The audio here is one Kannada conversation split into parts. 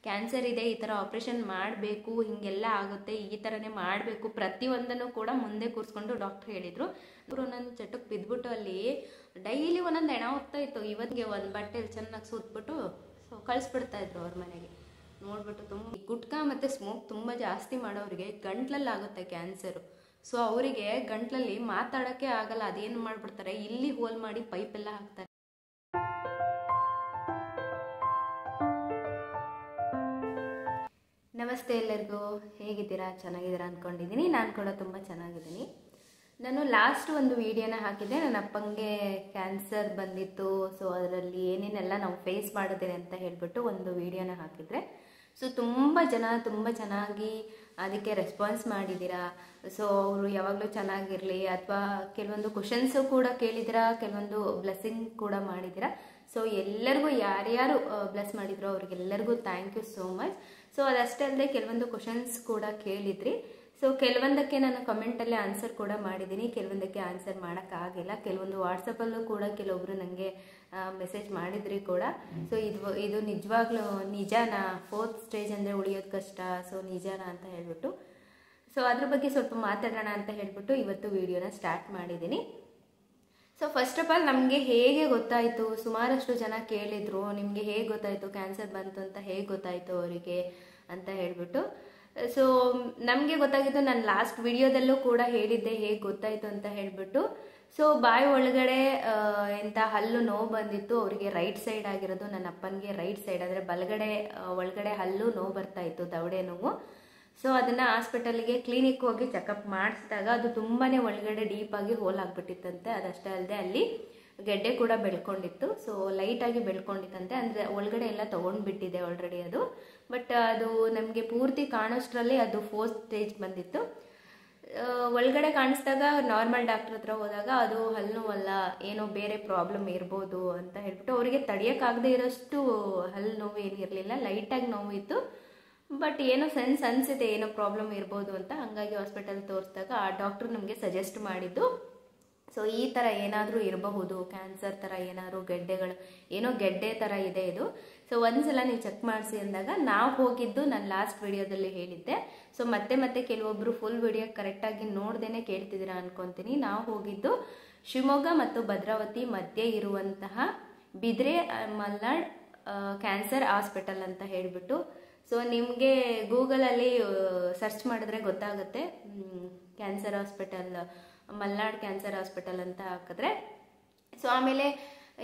ಕ್ಯಾನ್ಸರ್ ಇದೆ, ಈ ಥರ ಆಪ್ರೇಷನ್ ಮಾಡಬೇಕು, ಹಿಂಗೆಲ್ಲ ಆಗುತ್ತೆ, ಈ ಥರನೇ ಮಾಡಬೇಕು, ಪ್ರತಿಯೊಂದನ್ನು ಕೂಡ ಮುಂದೆ ಕೂರಿಸ್ಕೊಂಡು ಡಾಕ್ಟ್ರ್ ಹೇಳಿದರು. ಅವರು ಒಂದೊಂದು ಚಟಕ್ಕೆ ಬಿದ್ದುಬಿಟ್ಟು ಅಲ್ಲಿ ಡೈಲಿ ಒಂದೊಂದು ಹೆಣ ಹೋಗ್ತಾ ಇತ್ತು. ಇವತ್ತಿಗೆ ಒಂದು ಬಟ್ಟೆಲಿ ಚೆನ್ನಾಗಿ ಸುತ್ತಬಿಟ್ಟು ಕಳಿಸ್ಬಿಡ್ತಾ ಇದ್ರು ಅವ್ರ ಮನೆಗೆ. ನೋಡ್ಬಿಟ್ಟು ತುಂಬ ಗುಟ್ಕಾ ಮತ್ತು ಸ್ಮೋಕ್ ತುಂಬ ಜಾಸ್ತಿ ಮಾಡೋರಿಗೆ ಗಂಟ್ಲಲ್ಲಿ ಆಗುತ್ತೆ ಕ್ಯಾನ್ಸರು. ಸೊ ಅವರಿಗೆ ಗಂಟ್ಲಲ್ಲಿ ಮಾತಾಡೋಕ್ಕೆ ಆಗಲ್ಲ. ಅದೇನು ಮಾಡಿಬಿಡ್ತಾರೆ, ಇಲ್ಲಿ ಹೋಲ್ ಮಾಡಿ ಪೈಪೆಲ್ಲ ಹಾಕ್ತಾರೆ. ನಮಸ್ತೆ ಎಲ್ಲರಿಗೂ, ಹೇಗಿದ್ದೀರಾ? ಚೆನ್ನಾಗಿದ್ದೀರಾ ಅಂದ್ಕೊಂಡಿದ್ದೀನಿ. ನಾನು ಕೂಡ ತುಂಬ ಚೆನ್ನಾಗಿದ್ದೀನಿ. ನಾನು ಲಾಸ್ಟ್ ಒಂದು ವಿಡಿಯೋನ ಹಾಕಿದ್ದೆ, ನನ್ನ ಅಪ್ಪಂಗೆ ಕ್ಯಾನ್ಸರ್ ಬಂದಿತ್ತು. ಸೊ ಅದರಲ್ಲಿ ಏನೇನೆಲ್ಲ ನಾವು ಫೇಸ್ ಮಾಡಿದ್ದೇನೆ ಅಂತ ಹೇಳಿಬಿಟ್ಟು ಒಂದು ವಿಡಿಯೋನ ಹಾಕಿದರೆ, ಸೊ ತುಂಬ ಚೆನ್ನಾಗಿ ಅದಕ್ಕೆ ರೆಸ್ಪಾನ್ಸ್ ಮಾಡಿದ್ದೀರಾ. ಸೊ ಅವರು ಯಾವಾಗಲೂ ಚೆನ್ನಾಗಿರಲಿ, ಅಥವಾ ಕೆಲವೊಂದು ಕ್ವಶನ್ಸು ಕೂಡ ಕೇಳಿದ್ದೀರಾ, ಕೆಲವೊಂದು ಬ್ಲೆಸ್ಸಿಂಗ್ ಕೂಡ ಮಾಡಿದ್ದೀರಾ. ಸೊ ಎಲ್ಲರಿಗೂ ಯಾರ್ಯಾರು ಬ್ಲೆಸ್ ಮಾಡಿದ್ರು ಅವ್ರಿಗೆಲ್ಲರಿಗೂ thank you so much. So ಅದಷ್ಟೇ ಅಲ್ಲದೆ ಕೆಲವೊಂದು ಕ್ವಶನ್ಸ್ ಕೂಡ ಕೇಳಿದ್ರಿ. ಸೊ ಕೆಲವೊಂದಕ್ಕೆ ನಾನು ಕಮೆಂಟಲ್ಲೇ ಆನ್ಸರ್ ಕೂಡ ಮಾಡಿದ್ದೀನಿ, ಕೆಲವೊಂದಕ್ಕೆ ಆನ್ಸರ್ ಮಾಡೋಕ್ಕಾಗಿಲ್ಲ. ಕೆಲವೊಂದು ವಾಟ್ಸಪ್ಪಲ್ಲೂ ಕೂಡ ಕೆಲವೊಬ್ಬರು ನನಗೆ ಮೆಸೇಜ್ ಮಾಡಿದ್ರಿ ಕೂಡ. ಸೊ ಇದು ನಿಜವಾಗ್ಲೂ ನಿಜಾನಾ, 4th ಸ್ಟೇಜ್ ಅಂದರೆ ಉಳಿಯೋದು ಕಷ್ಟ, ಸೊ ನಿಜಾನಾ ಅಂತ ಹೇಳ್ಬಿಟ್ಟು, ಸೊ ಅದ್ರ ಬಗ್ಗೆ ಸ್ವಲ್ಪ ಮಾತಾಡೋಣ ಅಂತ ಹೇಳ್ಬಿಟ್ಟು ಇವತ್ತು ವಿಡಿಯೋನ ಸ್ಟಾರ್ಟ್ ಮಾಡಿದ್ದೀನಿ. ಸೊ ಫಸ್ಟ್ ಆಫ್ ಆಲ್ ನಮಗೆ ಹೇಗೆ ಗೊತ್ತಾಯಿತು, ಸುಮಾರಷ್ಟು ಜನ ಕೇಳಿದರು, ನಿಮಗೆ ಹೇಗೆ ಗೊತ್ತಾಯಿತು ಕ್ಯಾನ್ಸರ್ ಬಂತು ಅಂತ, ಹೇಗೆ ಗೊತ್ತಾಯಿತು ಅವರಿಗೆ ಅಂತ ಹೇಳ್ಬಿಟ್ಟು. ಸೊ ನಮಗೆ ಗೊತ್ತಾಗಿದ್ದು ನಾನು ಲಾಸ್ಟ್ ವಿಡಿಯೋದಲ್ಲೂ ಕೂಡ ಹೇಳಿದ್ದೆ ಹೇಗೆ ಗೊತ್ತಾಯಿತು ಅಂತ ಹೇಳ್ಬಿಟ್ಟು. ಸೊ ಬಾಯಿ ಒಳಗಡೆ ಎಂಥ ಹಲ್ಲು ನೋವು ಬಂದಿತ್ತು ಅವರಿಗೆ, ರೈಟ್ ಸೈಡ್ ಆಗಿರೋದು. ನನ್ನ ಅಪ್ಪನಿಗೆ ರೈಟ್ ಸೈಡ್ ಅಂದರೆ ಬಲಗಡೆ ಒಳಗಡೆ ಹಲ್ಲು ನೋವು ಬರ್ತಾ ಇತ್ತು, ದವಡೆ ನೋವು. ಸೊ ಅದನ್ನು ಹಾಸ್ಪಿಟಲ್ಗೆ ಕ್ಲಿನಿಕ್ ಹೋಗಿ ಚೆಕಪ್ ಮಾಡಿಸಿದಾಗ ಅದು ತುಂಬಾ ಒಳಗಡೆ ಡೀಪಾಗಿ ಹೋಲ್ ಆಗಿಬಿಟ್ಟಿತ್ತಂತೆ. ಅದಷ್ಟೇ ಅಲ್ಲದೆ ಅಲ್ಲಿ ಗೆಡ್ಡೆ ಕೂಡ ಬೆಳ್ಕೊಂಡಿತ್ತು. ಸೊ ಲೈಟಾಗಿ ಬೆಳ್ಕೊಂಡಿತ್ತಂತೆ, ಅಂದರೆ ಒಳಗಡೆ ಎಲ್ಲ ತೊಗೊಂಡ್ಬಿಟ್ಟಿದೆ ಆಲ್ರೆಡಿ ಅದು. ಬಟ್ ಅದು ನಮಗೆ ಪೂರ್ತಿ ಕಾಣೋಷ್ಟರಲ್ಲಿ ಅದು 4th ಸ್ಟೇಜ್ ಬಂದಿತ್ತು. ಒಳಗಡೆ ಕಾಣಿಸಿದಾಗ ನಾರ್ಮಲ್ ಡಾಕ್ಟರ್ ಹತ್ರ ಹೋದಾಗ ಅದು ಹಲ್ಲು ನೋವಲ್ಲ, ಏನೋ ಬೇರೆ ಪ್ರಾಬ್ಲಮ್ ಇರ್ಬೋದು ಅಂತ ಹೇಳ್ಬಿಟ್ಟು, ಅವರಿಗೆ ತಡೆಯೋಕ್ಕಾಗದೇ ಇರೋಷ್ಟು ಹಲ್ಲು ನೋವು ಏನಿರಲಿಲ್ಲ, ಲೈಟಾಗಿ ನೋವು ಇತ್ತು. ಬಟ್ ಏನೋ ಸೆನ್ಸ್ ಅನಿಸಿದೆ ಏನೋ ಪ್ರಾಬ್ಲಮ್ ಇರ್ಬೋದು ಅಂತ. ಹಾಗಾಗಿ ಹಾಸ್ಪಿಟಲ್ ತೋರಿಸಿದಾಗ ಆ ಡಾಕ್ಟ್ರು ನಮಗೆ ಸಜೆಸ್ಟ್ ಮಾಡಿದ್ದು, ಸೊ ಈ ಥರ ಏನಾದರೂ ಇರಬಹುದು, ಕ್ಯಾನ್ಸರ್ ಥರ ಏನಾದರೂ ಗೆಡ್ಡೆಗಳು, ಏನೋ ಗೆಡ್ಡೆ ಥರ ಇದೆ ಇದು. ಸೊ ಒಂದ್ಸಲ ನೀವು ಚೆಕ್ ಮಾಡಿಸಿ ಅಂದಾಗ ನಾವು ಹೋಗಿದ್ದು ನಾನು ಲಾಸ್ಟ್ ವಿಡಿಯೋದಲ್ಲಿ ಹೇಳಿದ್ದೆ. ಸೊ ಮತ್ತೆ ಕೆಲವೊಬ್ಬರು ಫುಲ್ ವಿಡಿಯೋ ಕರೆಕ್ಟಾಗಿ ನೋಡ್ದೇನೆ ಕೇಳ್ತಿದ್ದೀರಾ ಅನ್ಕೊತೀನಿ. ನಾವು ಹೋಗಿದ್ದು ಶಿವಮೊಗ್ಗ ಮತ್ತು ಭದ್ರಾವತಿ ಮಧ್ಯೆ ಇರುವಂತಹ ಬಿದ್ರೆ ಮಲ್ನಾಡ್ ಕ್ಯಾನ್ಸರ್ ಹಾಸ್ಪಿಟಲ್ ಅಂತ ಹೇಳಿಬಿಟ್ಟು. ಸೊ ನಿಮಗೆ ಗೂಗಲಲ್ಲಿ ಸರ್ಚ್ ಮಾಡಿದ್ರೆ ಗೊತ್ತಾಗುತ್ತೆ, cancer hospital, Malnad cancer hospital ಅಂತ ಹಾಕಿದ್ರೆ. ಸೊ ಆಮೇಲೆ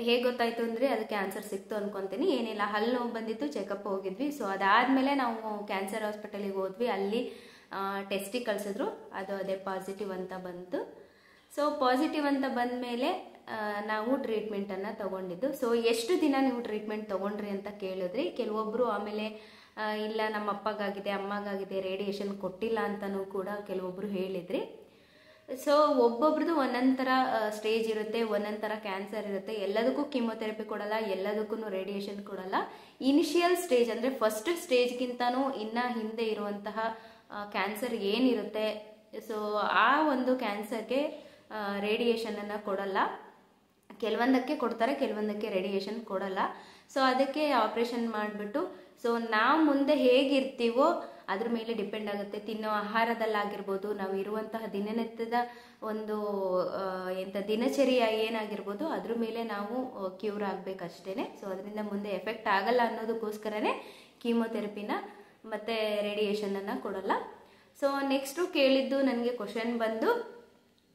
ಹೇಗೆ ಗೊತ್ತಾಯಿತು ಅಂದರೆ ಅದು ಕ್ಯಾನ್ಸರ್ ಸಿಕ್ತು ಅನ್ಕೊತೀನಿ. ಏನಿಲ್ಲ, ಹಲ್ಲು ನೋವು ಬಂದಿತ್ತು, ಚೆಕಪ್ ಹೋಗಿದ್ವಿ. ಸೊ ಅದಾದಮೇಲೆ ನಾವು ಕ್ಯಾನ್ಸರ್ ಹಾಸ್ಪಿಟಲಿಗೆ ಹೋದ್ವಿ. ಅಲ್ಲಿ ಟೆಸ್ಟಿಗೆ ಕಳಿಸಿದ್ರು, ಅದು ಅದೇ ಪಾಸಿಟಿವ್ ಅಂತ ಬಂತು. ಸೊ ಪಾಸಿಟಿವ್ ಅಂತ ಬಂದ ಮೇಲೆ ನಾವು ಟ್ರೀಟ್ಮೆಂಟನ್ನು ತೊಗೊಂಡಿದ್ದು. ಸೊ ಎಷ್ಟು ದಿನ ನೀವು ಟ್ರೀಟ್ಮೆಂಟ್ ತೊಗೊಂಡ್ರಿ ಅಂತ ಕೇಳಿದ್ರಿ ಕೆಲವೊಬ್ಬರು. ಆಮೇಲೆ ಇಲ್ಲ ನಮ್ಮ ಅಪ್ಪಗಾಗಿದೆ, ಅಮ್ಮಗಾಗಿದೆ, ರೇಡಿಯೇಷನ್ ಕೊಟ್ಟಿಲ್ಲ ಅಂತಲೂ ಕೂಡ ಕೆಲವೊಬ್ಬರು ಹೇಳಿದ್ರಿ. ಸೊ ಒಬ್ಬೊಬ್ರದ್ದು ಒಂದೊಂದು ಥರ ಸ್ಟೇಜ್ ಇರುತ್ತೆ, ಒಂದೊಂದು ಥರ ಕ್ಯಾನ್ಸರ್ ಇರುತ್ತೆ. ಎಲ್ಲದಕ್ಕೂ ಕೀಮೊಥೆರಪಿ ಕೊಡಲ್ಲ, ಎಲ್ಲದಕ್ಕೂ ರೇಡಿಯೇಷನ್ ಕೊಡಲ್ಲ. ಇನಿಷಿಯಲ್ ಸ್ಟೇಜ್ ಅಂದರೆ ಫಸ್ಟ್ ಸ್ಟೇಜ್ಗಿಂತನೂ ಇನ್ನು ಹಿಂದೆ ಇರುವಂತಹ ಕ್ಯಾನ್ಸರ್ ಏನಿರುತ್ತೆ, ಸೊ ಆ ಒಂದು ಕ್ಯಾನ್ಸರ್ಗೆ ರೇಡಿಯೇಷನನ್ನು ಕೊಡಲ್ಲ. ಕೆಲವೊಂದಕ್ಕೆ ಕೊಡ್ತಾರೆ, ಕೆಲವೊಂದಕ್ಕೆ ರೇಡಿಯೇಷನ್ ಕೊಡಲ್ಲ. ಸೊ ಅದಕ್ಕೆ ಆಪ್ರೇಷನ್ ಮಾಡಿಬಿಟ್ಟು, ಸೊ ನಾವು ಮುಂದೆ ಹೇಗಿರ್ತೀವೋ ಅದ್ರ ಮೇಲೆ ಡಿಪೆಂಡ್ ಆಗುತ್ತೆ. ತಿನ್ನೋ ಆಹಾರದಲ್ಲಾಗಿರ್ಬೋದು, ನಾವು ಇರುವಂತಹ ದಿನನಿತ್ಯದ ಒಂದು ದಿನಚರ್ಯ ಏನಾಗಿರ್ಬೋದು ಅದ್ರ ಮೇಲೆ ನಾವು ಕ್ಯೂರ್ ಆಗಬೇಕಷ್ಟೇ. ಸೊ ಅದರಿಂದ ಮುಂದೆ ಎಫೆಕ್ಟ್ ಆಗಲ್ಲ ಅನ್ನೋದಕ್ಕೋಸ್ಕರನೇ ಕೀಮೊಥೆರಪಿನ ಮತ್ತು ರೇಡಿಯೇಷನನ್ನು ಕೊಡಲ್ಲ. ಸೊ ನೆಕ್ಸ್ಟು ಕೇಳಿದ್ದು ನನಗೆ ಕ್ವಶನ್ ಬಂದು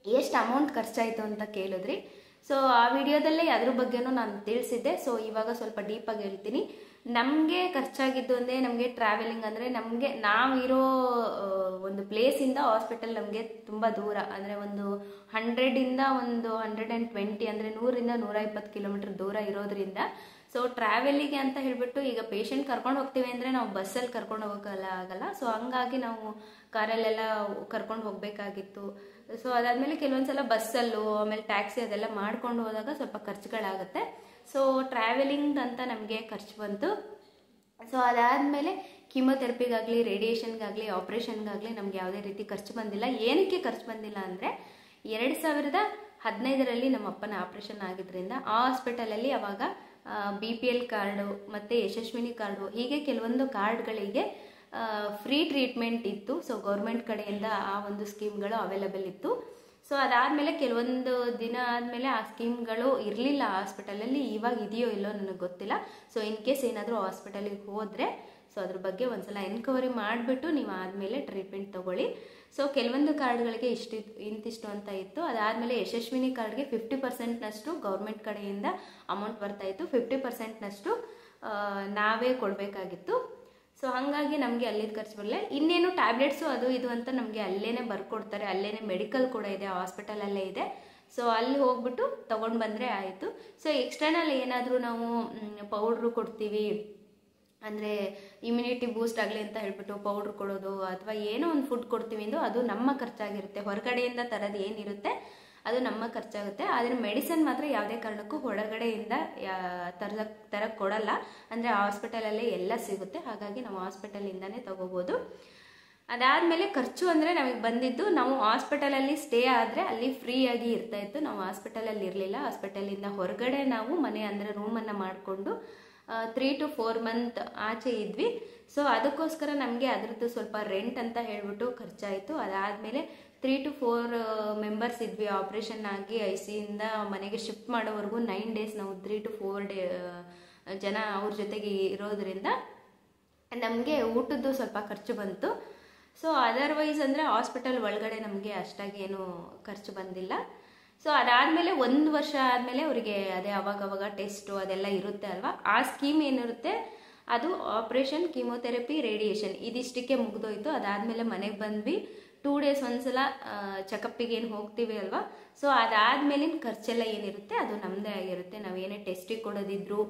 ಎಷ್ಟು ಅಮೌಂಟ್ ಖರ್ಚಾಯಿತು ಅಂತ ಕೇಳಿದ್ರಿ. ಸೊ ಆ ವಿಡಿಯೋದಲ್ಲೇ ಅದ್ರ ಬಗ್ಗೆನೂ ನಾನು ತಿಳಿಸಿದ್ದೆ. ಸೊ ಇವಾಗ ಸ್ವಲ್ಪ ಡೀಪಾಗಿ ಹೇಳ್ತೀನಿ. ನಮಗೆ ಖರ್ಚಾಗಿದ್ದು ಅಂದರೆ ನಮಗೆ ಟ್ರಾವೆಲಿಂಗ್, ಅಂದರೆ ನಮಗೆ ನಾವಿರೋ ಒಂದು ಪ್ಲೇಸಿಂದ ಹಾಸ್ಪಿಟಲ್ ನಮಗೆ ತುಂಬ ದೂರ, ಅಂದರೆ ಒಂದು 100ಇಂದ ಒಂದು 120 ಅಂದರೆ 100ರಿಂದ 120 ಕಿಲೋಮೀಟರ್ ದೂರ ಇರೋದ್ರಿಂದ. ಸೊ ಟ್ರಾವೆಲಿಗೆ ಅಂತ ಹೇಳಿಬಿಟ್ಟು ಈಗ ಪೇಷಂಟ್ ಕರ್ಕೊಂಡು ಹೋಗ್ತೀವಿ ಅಂದರೆ ನಾವು ಬಸ್ಸಲ್ಲಿ ಕರ್ಕೊಂಡು ಹೋಗೋಕ್ಕಾಗಲ್ಲ. ಸೊ ಹಂಗಾಗಿ ನಾವು ಕಾರಲ್ಲೆಲ್ಲ ಕರ್ಕೊಂಡು ಹೋಗಬೇಕಾಗಿತ್ತು. ಸೊ ಅದಾದಮೇಲೆ ಕೆಲವೊಂದ್ಸಲ ಬಸ್ಸಲ್ಲೂ, ಆಮೇಲೆ ಟ್ಯಾಕ್ಸಿ ಅದೆಲ್ಲ ಮಾಡ್ಕೊಂಡು ಹೋದಾಗ ಸ್ವಲ್ಪ ಖರ್ಚುಗಳಾಗುತ್ತೆ. ಸೊ ಟ್ರಾವೆಲಿಂಗ್ ಅಂತ ನಮಗೆ ಖರ್ಚು ಬಂತು. ಸೊ ಅದಾದಮೇಲೆ ಕೀಮೊಥೆರಪಿಗಾಗಲಿ, ರೇಡಿಯೇಷನ್ಗಾಗಲಿ, ಆಪ್ರೇಷನ್ಗಾಗಲಿ ನಮ್ಗೆ ಯಾವುದೇ ರೀತಿ ಖರ್ಚು ಬಂದಿಲ್ಲ. ಏನಕ್ಕೆ ಖರ್ಚು ಬಂದಿಲ್ಲ ಅಂದರೆ 2015ರಲ್ಲಿ ನಮ್ಮ ಅಪ್ಪನ ಆಪ್ರೇಷನ್ ಆಗಿದ್ದರಿಂದ ಆ ಹಾಸ್ಪಿಟಲಲ್ಲಿ ಅವಾಗ BPL ಕಾರ್ಡು ಮತ್ತು ಯಶಸ್ವಿನಿ ಕಾರ್ಡು ಹೀಗೆ ಕೆಲವೊಂದು ಕಾರ್ಡ್ಗಳಿಗೆ ಫ್ರೀ ಟ್ರೀಟ್ಮೆಂಟ್ ಇತ್ತು. ಸೊ ಗೌರ್ಮೆಂಟ್ ಕಡೆಯಿಂದ ಆ ಒಂದು ಸ್ಕೀಮ್ಗಳು ಅವೈಲಬಲ್ ಇತ್ತು. ಸೊ ಅದಾದಮೇಲೆ ಕೆಲವೊಂದು ದಿನ ಆದಮೇಲೆ ಆ ಸ್ಕೀಮ್ಗಳು ಇರಲಿಲ್ಲ ಹಾಸ್ಪಿಟಲಲ್ಲಿ. ಇವಾಗ ಇದೆಯೋ ಇಲ್ಲೋ ನನಗೆ ಗೊತ್ತಿಲ್ಲ. ಸೊ ಇನ್ ಕೇಸ್ ಏನಾದರೂ ಹಾಸ್ಪಿಟಲಿಗೆ ಹೋದರೆ ಸೊ ಅದ್ರ ಬಗ್ಗೆ ಒಂದ್ಸಲ ಎನ್ಕ್ವೈರಿ ಮಾಡಿಬಿಟ್ಟು ನೀವು ಆದಮೇಲೆ ಟ್ರೀಟ್ಮೆಂಟ್ ತೊಗೊಳ್ಳಿ. ಸೊ ಕೆಲವೊಂದು ಕಾರ್ಡ್ಗಳಿಗೆ ಇಂತಿಷ್ಟು ಅಂತ ಇತ್ತು. ಅದಾದಮೇಲೆ ಯಶಸ್ವಿನಿ ಕಾರ್ಡ್ಗೆ 50%ನಷ್ಟು ಗೌರ್ಮೆಂಟ್ ಕಡೆಯಿಂದ ಅಮೌಂಟ್ ಬರ್ತಾಯಿತ್ತು, 50%ನಷ್ಟು ನಾವೇ ಕೊಡಬೇಕಾಗಿತ್ತು. ಸೊ ಹಾಗಾಗಿ ನಮಗೆ ಅಲ್ಲಿದ್ದು ಖರ್ಚು ಬರಲಿಲ್ಲ. ಇನ್ನೇನು ಟ್ಯಾಬ್ಲೆಟ್ಸು ಅದು ಇದು ಅಂತ ನಮಗೆ ಅಲ್ಲೇ ಬರ್ಕೊಡ್ತಾರೆ. ಅಲ್ಲೇ ಮೆಡಿಕಲ್ ಕೂಡ ಇದೆ, ಹಾಸ್ಪಿಟಲಲ್ಲೇ ಇದೆ. ಸೊ ಅಲ್ಲಿ ಹೋಗ್ಬಿಟ್ಟು ತೊಗೊಂಡು ಬಂದರೆ ಆಯಿತು. ಸೊ ಎಕ್ಸ್ಟರ್ನಲ್ ಏನಾದರೂ ನಾವು ಪೌಡ್ರು ಕೊಡ್ತೀವಿ ಅಂದರೆ ಇಮ್ಯುನಿಟಿ ಬೂಸ್ಟ್ ಆಗಲಿ ಅಂತ ಹೇಳ್ಬಿಟ್ಟು ಪೌಡ್ರ್ ಕೊಡೋದು ಅಥವಾ ಏನೋ ಒಂದು ಫುಡ್ ಕೊಡ್ತೀವಿ ಅಂದು ಅದು ನಮ್ಮ ಖರ್ಚಾಗಿರುತ್ತೆ. ಹೊರಗಡೆಯಿಂದ ತರೋದು ಏನಿರುತ್ತೆ ಅದು ನಮ್ಮ ಖರ್ಚಾಗುತ್ತೆ. ಆದರೆ ಮೆಡಿಸನ್ ಮಾತ್ರ ಯಾವುದೇ ಕಾರಣಕ್ಕೂ ಹೊರಗಡೆಯಿಂದ ತರಕ್ಕೆ ಕೊಡಲ್ಲ. ಅಂದರೆ ಹಾಸ್ಪಿಟಲಲ್ಲೇ ಎಲ್ಲ ಸಿಗುತ್ತೆ. ಹಾಗಾಗಿ ನಾವು ಹಾಸ್ಪಿಟಲಿಂದನೇ ತಗೋಬೋದು. ಅದಾದಮೇಲೆ ಖರ್ಚು ಅಂದರೆ ನಮಗೆ ಬಂದಿದ್ದು, ನಾವು ಹಾಸ್ಪಿಟಲಲ್ಲಿ ಸ್ಟೇ ಆದರೆ ಅಲ್ಲಿ ಫ್ರೀಯಾಗಿ ಇರ್ತಾಯಿತ್ತು. ನಾವು ಹಾಸ್ಪಿಟಲಲ್ಲಿ ಇರಲಿಲ್ಲ. ಹಾಸ್ಪಿಟಲಿಂದ ಹೊರಗಡೆ ನಾವು ಮನೆ ಅಂದರೆ ರೂಮನ್ನು ಮಾಡಿಕೊಂಡು 3 to 4 ಮಂತ್ ಆಚೆ ಇದ್ವಿ. ಸೊ ಅದಕ್ಕೋಸ್ಕರ ನಮಗೆ ಅದರದ್ದು ಸ್ವಲ್ಪ ರೆಂಟ್ ಅಂತ ಹೇಳ್ಬಿಟ್ಟು ಖರ್ಚಾಯಿತು. ಅದಾದಮೇಲೆ 3 to 4 ಮೆಂಬರ್ಸ್ ಇದ್ವಿ. ಆಪ್ರೇಷನ್ ಆಗಿ ICUಯಿಂದ ಮನೆಗೆ ಶಿಫ್ಟ್ ಮಾಡೋವರೆಗೂ 9 days ನಾವು 3 to 4 ಜನ ಅವ್ರ ಜೊತೆಗೆ ಇರೋದ್ರಿಂದ ನಮಗೆ ಊಟದ್ದು ಸ್ವಲ್ಪ ಖರ್ಚು ಬಂತು. ಸೊ ಅದರ್ವೈಸ್ ಅಂದರೆ ಹಾಸ್ಪಿಟಲ್ ಒಳಗಡೆ ನಮಗೆ ಅಷ್ಟಾಗಿ ಏನು ಖರ್ಚು ಬಂದಿಲ್ಲ. ಸೊ ಅದಾದಮೇಲೆ 1 ವರ್ಷ ಆದಮೇಲೆ ಅವರಿಗೆ ಅದೇ ಅವಾಗವಾಗ ಟೆಸ್ಟು ಅದೆಲ್ಲ ಇರುತ್ತೆ ಅಲ್ವಾ. ಆ ಸ್ಕೀಮ್ ಏನಿರುತ್ತೆ ಅದು ಆಪ್ರೇಷನ್, ಕೀಮೋಥೆರಪಿ, ರೇಡಿಯೇಷನ್ ಇದಿಷ್ಟಕ್ಕೆ ಮುಗಿದೋಯ್ತು. ಅದಾದಮೇಲೆ ಮನೆಗೆ ಬಂದ್ವಿ. 2 days ಒಂದ್ಸಲ ಚೆಕಪ್ಪಿಗೆ ಏನು ಹೋಗ್ತೀವಿ ಅಲ್ವಾ. ಸೊ ಅದಾದಮೇಲಿನ ಖರ್ಚೆಲ್ಲ ಏನಿರುತ್ತೆ ಅದು ನಮ್ಮದೇ ಆಗಿರುತ್ತೆ. ನಾವೇನೇ ಟೆಸ್ಟಿಗೆ ಕೊಡೋದಿದ್ರು